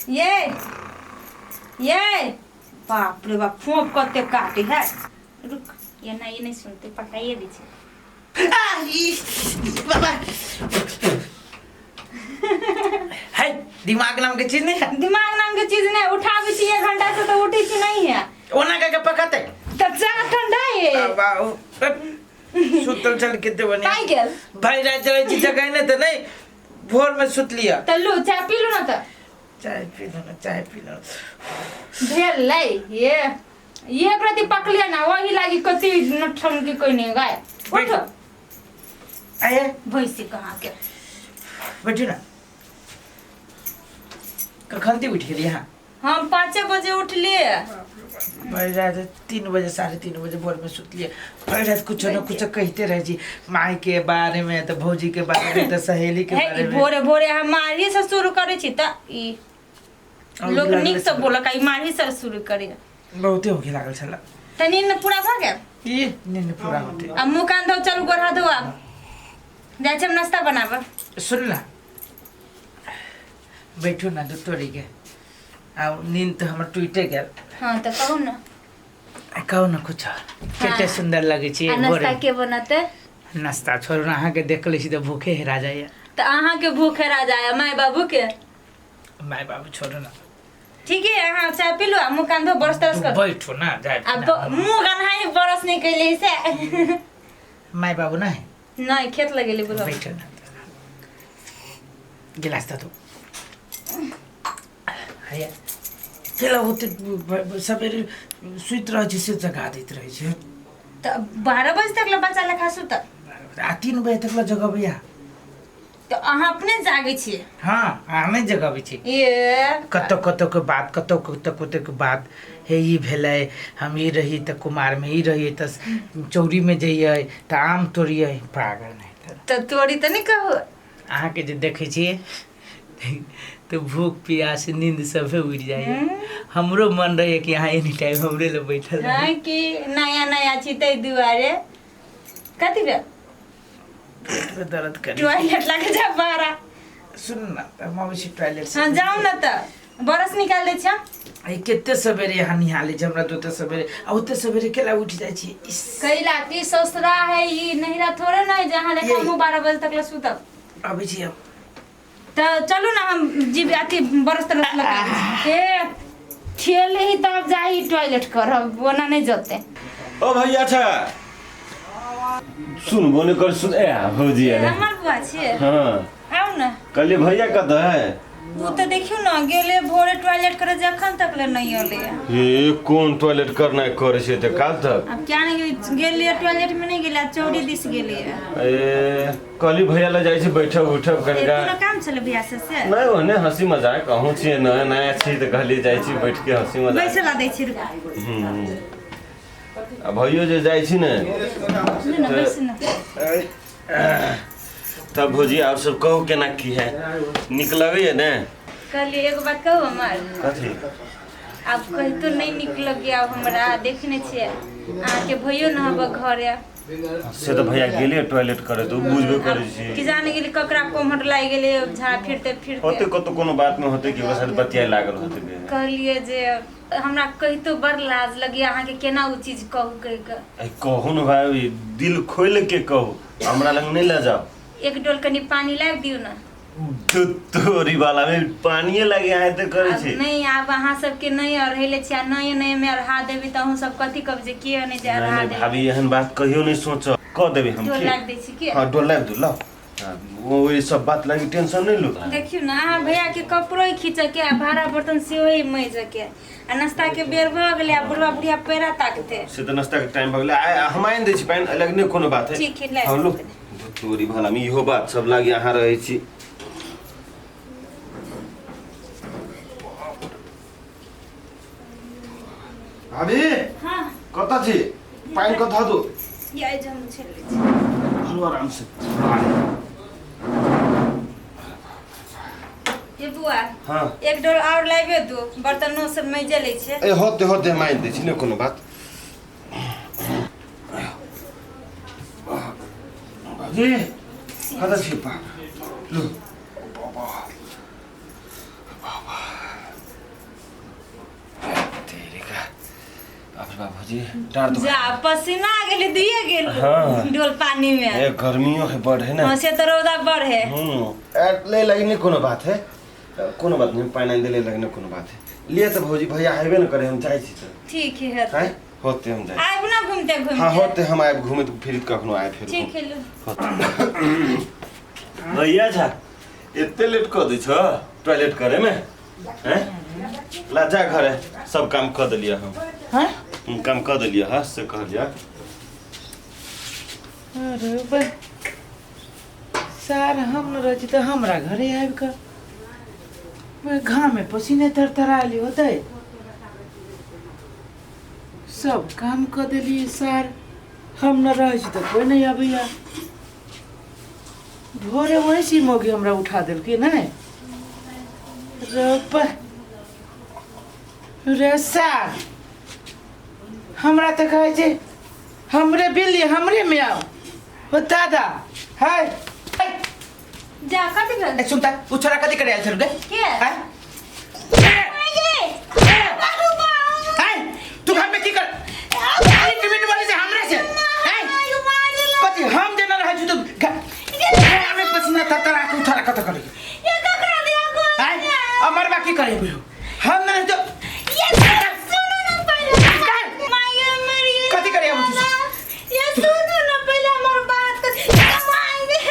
ये बाप रे बाप फोप कते काटे है। रुक ये नहीं सुनते पटाइए दीजिए। बाबा है दिमाग नाम के चीज नहीं है। दिमाग नाम के चीज नहीं उठा भी चाहिए घंटा से तो उठी छी नहीं है। ओना का पकाते तब जा ठंडा है। बाबा सुतल चल के बने काई गेल भाई रात रहे जी जगह ने तो नहीं भोर में सुत लिया। तल्लू चाय पी लो ना तो चाय पी लो भेल लै ये प्रति पक लिया ना वही लागी कति नठम की कोई नहीं गाय उठ आए भैंसी कहाँ के बैठो ना कखन ती उठ गेली हां हम 5 बजे उठ लिए। भाई रात 3 बजे 3:30 बजे भोर में सुत लिए। भाई रात कुछ न कुछ कहते रह जी माई के बारे में तो भौजी के बारे में तो सहेली के बारे में भोरे भोरे हम मारी से शुरू करे छी त ई लोग निक से बोला काई मारी से शुरू करे बहुते होके लागल छला त नींद पूरा भ गेल। ई नींद पूरा होते अब मुंह कान धो चल गोरा धो अब जाय हम नाश्ता बनाब। सुन ना बैठो ना तोरी के आ नींद तो हमर टूटे गेल। हां त कहू ना कुछ केते सुंदर लगे छी नाश्ता के बनते नाश्ता छोड़ ना अहाँ के देख ले छी तो भूखे हेरा जाय त अहाँ के भूख हेरा जाय माय बाबू के माय बाबू छोड़ो ना ठीक है। हाँ चाय पी लो मुंह कान धो बरस तरस कर बैठो ना जाय अब मुंह कान हाय बरस नहीं कैले से माय बाबू ना है नहीं खेत लगेले बोलो बैठो ना गिलास तो हाय केला होते सबेरे सुत रह छी से जगा देत रह छी त 12 बजे तक ल बच्चा लेखा सुत आ 3 बजे तक ल जगह भैया तो अहाँ अपने जागे छी। हां हमें जगह भी छी ये कतो के बात कतो के बात हे ई भेलै हम ई रही त कुमार में ई रही त चौरी में जइए त आम तोड़िए पागल नहीं त तोड़ी त नहीं कहू अहाँ के जे देखे छी तो भूख प्यास नींद सब उड़ जाए। हमरो मन रहे कि यहाँ एनी टाइम हमरे ले बैठल हां कि नया छी तै दुआरे कथि बे दर्द कर टॉयलेट लगे जा बारा सुन ना हम अवश्य टॉयलेट से हां जाओ ना त बरस निकाल दे छ आई केते सवेरे यहाँ निहाले हमरा दोते सवेरे आ ओते सवेरे केला उठ जाय छी कैला की ससुरा है ई नहिरा थोड़े ना है जहां लेके हम 12 बजे तक ल सुतब अभी छी हम त चलू ना हम जीव आती बरस तरस लगा ए खेले ही तब जाई टॉयलेट करब ओना नहीं जते। ओ भैया अच्छा सुन बोने कर सुन ए भौजी है हमर बुआ छे हां आउ ना कल भैया कत है वो तो देखियो ना गेले भोरे टॉयलेट करे जखन तक ले नहीं होले ये कौन टॉयलेट करना करे छे त काल तक अब क्या नहीं गेले टॉयलेट में नहीं गेला चौड़ी दिस गेले ए कल भैया ले जाई छे बैठब उठब कनिका कोनो काम चले बियाह से नहीं होने हंसी मजाक कहूं छे नया नया छी त कहली जाई छी बैठ के हंसी मजाक बैसे ला दे छी अब भैया जे जाई छी ने ना बैसे ना तब भौजी आप सब कहो केना की है निक लगे है ने कल एक बात कहू हमार कथी आप कहि तो नहीं निक लगे अब हमरा देखने छे आ के भयो न हब घर से तो भैया गेले टॉयलेट करे तो बुझबे करे छी कि जाने गेली ककरा कोमहट लाग गेले झा फिरते होते कतो कोनो बात में होते कि ओकरा साथ बतिया लागल होते कहलिए जे हमरा कहि तो बड़ लाज लगी अहाँ के केना उ चीज कहू कहि के ए कहू न भाई दिल खोल के कहू हमरा लग नहीं ले जाओ एक डोल कनी पानी लाग दियो ना तो तोरी वाला में पानी लगे आए तो करे छी नहीं आप अहाँ सब के नहीं रहले छी नए नए में रहा देबी त हम सब कथि कब जे किए नहीं जा रहा दे भाभी एहन बात कहियो नहीं सोच क देबे हम डोल लाग दे छी के हां डोल लाग दो ला वो ये सब बात लगी टेंशन नहीं लो देखियो ना भैया के कपड़ो खींच के भाड़ा बर्तन से ओही मज के आ नाश्ता के बेर भ गेले आ बुढ़वा बुढ़िया पैरा ताकते से तो नाश्ता के टाइम भ गेले हम आइन दे छी पानी अलग नहीं कोनो बात है ठीक है हां लो तोरी भला में इहो बात सब लागी यहाँ रहे छी अभी हां कता छी पानी कथा दो ये जम छले लो आराम से ये बुआ हां एक डोल और लाइबे दो बर्तनों सब में जले छे ए होते माइन दे छी ने कोनो बात बाजी कता छी पा लो बाबा बा भौजी डार दो जा पसीना आ गेले दिए गेल हाँ। डोल पानी में ए गर्मियों है बढ़ है ना हाँ से तो रौदा बढ़ है ले लगने कोनो बात है कोनो बात नहीं पानी दे ले लगने कोनो बात है लिए तो भौजी भैया आइबे न करे हम जाई छी तो ठीक है हैं होते हम जाई आइब ना घूमते घूमते हां होते हम आइब घूमे तो फिर कखनो आए फिर ठीक है लो भैया जा एते लेट कर दै छ टॉयलेट करे में हैं ला जा घरे सब काम कर देलिए हम हैं काम कर देलिए हां से कह लिया अरे बे सार हम न रही तो हमरा घरे आबि कर मैं घाम में पसीने तरतराली होते सब काम कर दिलिए सार हम न रही तो कोई नहीं अबैया भोरे वैसी मोगी हमरा उठा दिलके नहीं रे सार हमरा तो कहे छे हमरे बिल्ली हमरे में आओ हो दादा हाय जा कथि कर ए सुनता उछरा कथि करे आल छे रे के हाय हाय तू घर में की कर एक मिनट वाले से हमरे से हाय कथि हम देना रह छु तो हमें पसीना ततरा के उछरा कत करे ये ककरा दिया को हाय अमर बाकी करे हम नहीं तो ये सुनो ना पहले माये मेरी कथि करे हम ये सुनो ना पहले हमार बात माये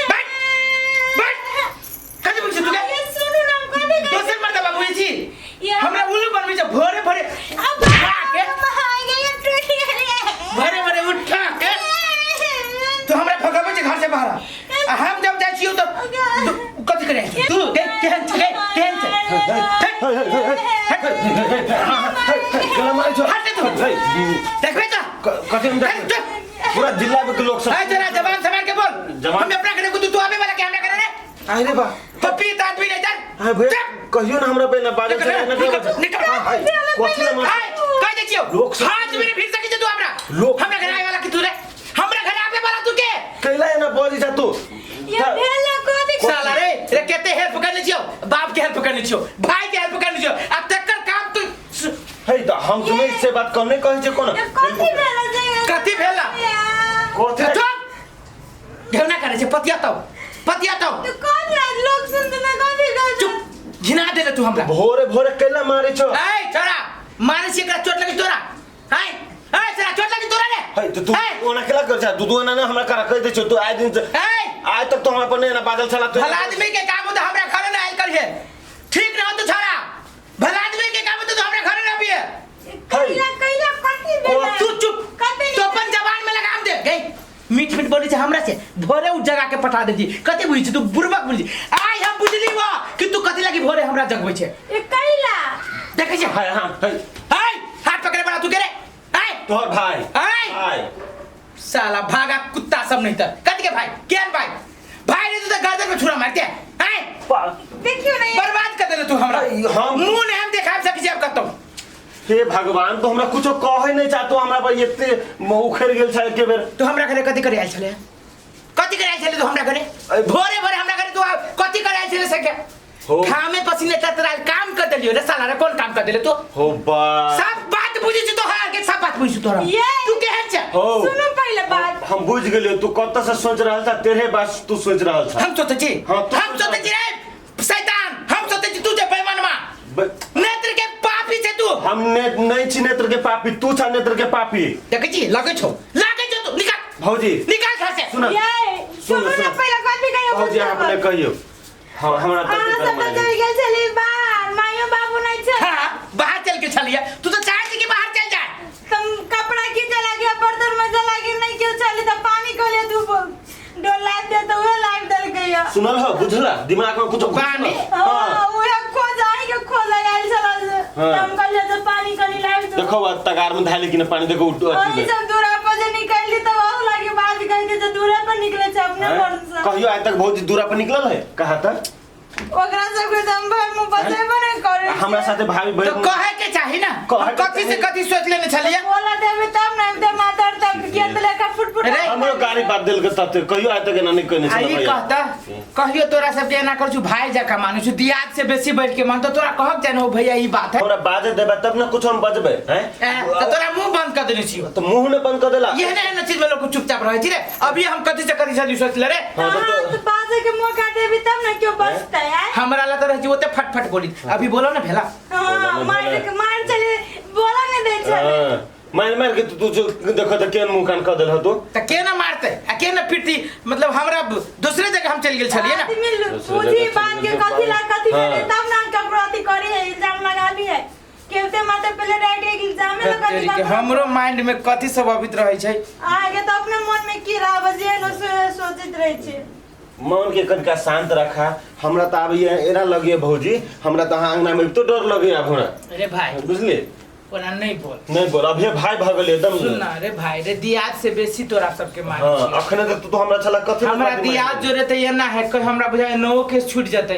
कथि बोल तू ये सुनो ना कथि दोसर मर्द बाबू छी ये हमरा उल्लू बनबे छ भोरे भोरे अब के माये ये टूट गई भोरे भोरे उठा के तो हमरा भगावे छ घर से बाहर हम जब जाई छियो तो कथि करे तू केहन छ केहन गला मारे छ हट तू देखबे तो कथि हम पूरा जिला में के लोग सब हाय जरा जवान संभाल के बोल जवान? हम अपना करे तू आवे वाला के हमरा करे रे अरे बा पप्पी दांत भी नहीं जान हाय भैया कहियो ना हमरा पे ना बाजल से ना निकल हाय कथि ना मार हाय कह दे छियो लोग सब- हाथ भी नहीं फिर सके तू हमरा लोग- हमरा घर आवे वाला की तू रे हमरा घर आवे वाला तू के कैला ना बोली जा तू ये भेला कथि साला रे कहते हेल्प करने छियो बाप के हेल्प करने छियो भाई के हेल्प करने छियो अब तकर काम तू है त हम तुम्हें इससे बात करने कहे छे कोन ये कथि भेला जे कथि भेला कोथे चुप घेवना करे छे पतिया तो तू कौन राज लोग सुनते ना कथि कर चुप घिना देले तू हमरा भोरे भोरे कैला मारे छ ए छोरा मारे से एकरा चोट लगी तोरा हाय ए छोरा चोट लगी तोरा रे है तो तू ओना केला कर छ दूधू ना हमरा करा कह दे छ तू आए दिन से ए आज तक तो हमरा पर ना बादल चला तो भला आदमी के काम तो हमरा घर ना आइल करिए ठीक ना हो तो छोरा भला आदमी के काम तो हमरा घर ना आबिए कैला कथि भेला तू चुप कथि तो अपन जवान में लगाम दे गई मीठ मीठ बोली से हमरा से भोरे उठ जगा के पठा देती कथि बुझी छी तू बुरबक बुझी आई हम बुझली वा कि तू कथि लगी भोरे हमरा जगबै छे ये कैला देखे छे हाय हां हाय हाथ पकड़े बड़ा तू करे हाय तोहर भाई हाय हाय साला भागा कुत्ता सब नहीं था कथि के भाई केन भाई ने तो गर्दन में छुरा मारते हाय देखियो ना बर्बाद कर देले तू हमरा हम- मुंह ने हम देखा सके छी अब कतो हे भगवान तो हमरा कुछो कहे नहीं चाहतो हमरा पर एते उखड़ गेल छ के बेर तो हमरा घरे कथि करे आइल छले कथि करे आइल छले तो हमरा घरे भोरे भोरे हमरा घरे तू कथि करे आइल छले सके हो खामे पसीने ततराल काम कर देलियो रे साला रे कौन काम कर देले तू हो बा सब बात बुझी छी तो हार के सब बात बुझी तोरा ये तू केहन छ हो सुनो पहले बात हम बुझ गेलियो तू कत से सोच रहल था तेरे बात तू सोच रहल था हम सोचे छी हाँ, तू हम सोचे छी रे शैतान हम सोचे छी तू जे बेईमानमा नेत्र के पापी छे तू हम नहीं छी नेत्र के पापी तू छ नेत्र के पापी देखे छी लगे छो तू निकाल भौजी निकाल घर से सुन ये सुनो ना पहले कथि कहियो भौजी अपने कहियो हां हमरा हां सब तक चल गेल चली बाहर मायो बाबू नहीं छ हां बाहर चल के चलिए तू तो चाहे छी कि बाहर चल जाए तुम कपड़ा खींचे लगे बर्तन में जला के नहीं क्यों चली तो पानी को ले तू डोल लाइव दे तो वो लाइव डल गया सुनल हो बुझला दिमाग में कुछ पानी? हां वो खो जाए के खो लगाइल चला हाँ। हम कल तो पानी कनी लाइव दो देखो बात तगार में धाले कि पानी देखो उठ अभी सब दूरा पर जे निकली तो वो लगे बात कह के जो दूरा पर निकले छ अपने मन से कहियो आज तक भौजी दूरा पर निकलल है कहा था ओकरा सबके दम भर मुंह बचेबो नहीं करे हमरा साथे भाभी तो बहन कहे के चाही ना कहे के कथी से कथी सोच लेने छलिए बोला देबे तब ना दे मातर तब के तो लेका फुटफुट अरे, हमरो गाड़ी बात दिल के तते कहियो आइ तक नहीं कहने आई छला कहता कहियो तोरा सब के ना कर छु भाई जका मानु छु दियाद से बेसी बैठ के मन तो तोरा कहब जानो भैया ई बात है हमरा बाजे देबे तब ना कुछ हम बजबे हैं तो तोरा मुंह बंद कर देने छी तो मुंह ने बंद कर देला ये ना चीज में लोग को चुपचाप रहे छी रे अभी हम कथी से कथी से सोच ले रे हाँ, तो बाजे के मुंह काटे भी तब ना क्यों बचता है हमरा ला तो रह छी ओते फट बोली अभी बोलो ना भेला हां मार चले बोला नहीं दे चले मार के तू जो देखो तो केन मुंह कान कर देल हो तू त के ना मारते आ के ना पिटती मतलब हमरा दूसरे जगह हम चल गेल छलिए ना पूजी बात के कथी भेले तब ना ककरो अथी करी है इल्जाम लगा ली है केते मात्र पहले राइट एक इल्जाम में लगा दी हमरो माइंड में कथी सब अबित रहै छै आगे तो अपने मन में की रहा बजे लो सोचित रहे छे मन के कनका शांत रखा हमरा त अब ये एरा लगे भौजी हमरा त आंगना में तो डर लगे अब हमरा अरे भाई बुझले कोना नहीं बोल नहीं बोल अब ये भाई भगल एकदम सुन ना रे भाई रे दियाद से बेसी तोरा सबके मान हां अखने तो हमरा छला कथि हमरा दियाद जो रहते ये ना है कोई हमरा बुझाय नो के छूट जते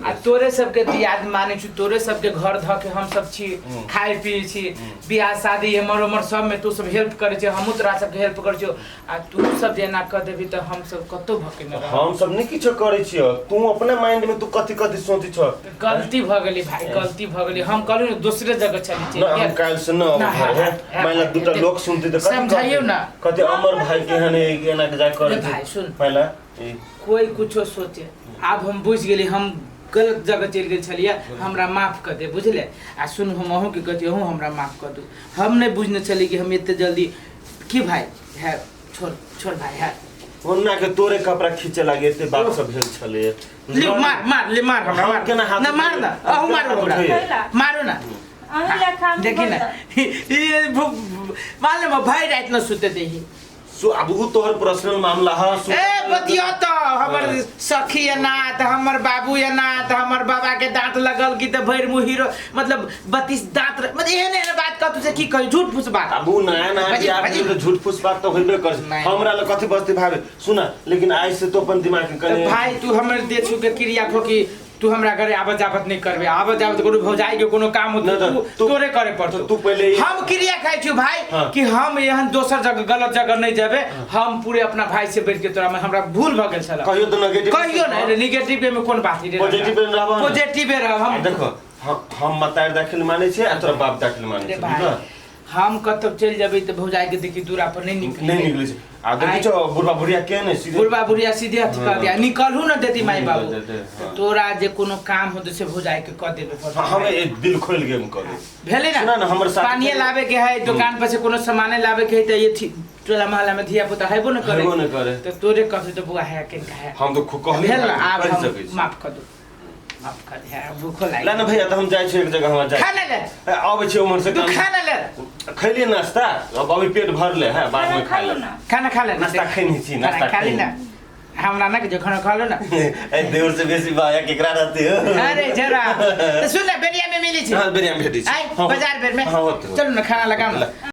आ तोरे सबके दियाद माने छु तोरे सबके घर ध के हम सब छी खाए पिए छी बियाह शादी हमर सब में तू सब हेल्प करे छी हमहु तोरा सबके हेल्प कर छी आ तू सब जेना क देबी त हम सब कतो भके न हम सब नहीं किछो करे छी तू अपने माइंड में तू कथि कथि सोची छ गलती भ गेली भाई गलती भ गेली हम कहलु दूसरे जगह चली छी काल से न पहला दूटा लोग सुनते तो समझाइयो ना कहते अमर भाई के हने एना के जा करे भाई सुन पहला कोई कुछो सोचे अब हम बुझ गेली हम गलत जगह चल गेल छलिए हमरा माफ कर दे बुझले आ सुन हम अहू के कहती हूं हमरा माफ कर दू हम नहीं बुझने चली कि हम इतने जल्दी की भाई है छोड़ भाई है ओन्ना के तोरे कपड़ा खींचे लागे एते बात सब भेल छले ले मार हमरा मार केना हाथ ना मार ना अहू मारो पूरा मारो ना देखी ना ये मालूम है भाई रात न सुते देही सो अब उ तोहर पर्सनल मामला है ए बतियो तो हमर सखी है ना त हमर बाबू है ना त हमर बाबा के दांत लगल की त भैर मुंह हीरो मतलब 32 दांत मतलब एहने बात क तुसे की कहि झूठ फूस बात अब उ नया बियाह में तो झूठ फूस बात तो होइबे कर हमरा ल कथि बस्ती भावे सुना लेकिन आज से तो अपन दिमाग के करे भाई तू हमर दे छु के क्रिया ठोकी तू हमरा घरे आवत जावत नहीं करबे आवत जावत कोनो भौजाई के कोनो काम होत तोरे करे पड़तो तू पहले हम क्रिया खाइ छु भाई कि हम यहां दोसर जगह गलत जगह नहीं जाबे हम पूरे अपना भाई से बैठ के तोरा में हमरा भूल भ गेल छला कहियो तो नेगेटिव कहियो ना नेगेटिव में कोन बात रे पॉजिटिव में रहबो पॉजिटिव में रह हम देखो हम मतार दाखिल माने छे आ तोरा बाप दाखिल माने छे हम कतब चल जाबे त भौजाई के देखी दूरा पर नहीं निकले छे आ देखि छ बुढ़वा बुढ़िया के ने सीधे बुढ़वा बुढ़िया सीधे हथ कर दिया निकलहु न देती माई बाबू तोरा जे कोनो काम हो से भौजाई के क देबे हमें एक दिल खोल के हम कर दे भेले ना हमर साथ पानी लावे के है दुकान पर से कोनो सामान लावे के है त ये टोला मोहल्ला में धिया पुता हेबो न करे त तोरे कहते त बुआ है के है हम तो कहली भेल आप माफ कर दो माफ कर दे भूखो लाग ना भैया तो हम जाय छी एक जगह हम जाय खाना ले आबै छी उमर से तू खाना ले खैली नाश्ता अब अभी पेट भर ले है बाद में खा ले खाना खा ले नाश्ता खैनी छी नाश्ता खा ले ना हमरा ना के जो खाना खा लो ना ए देवर से बेसी बाया केकरा रहते हो अरे जरा तो सुन ना बेरिया में मिली छी हां बेरिया में भेटी छी बाजार बेर में चलो ना खाना लगाओ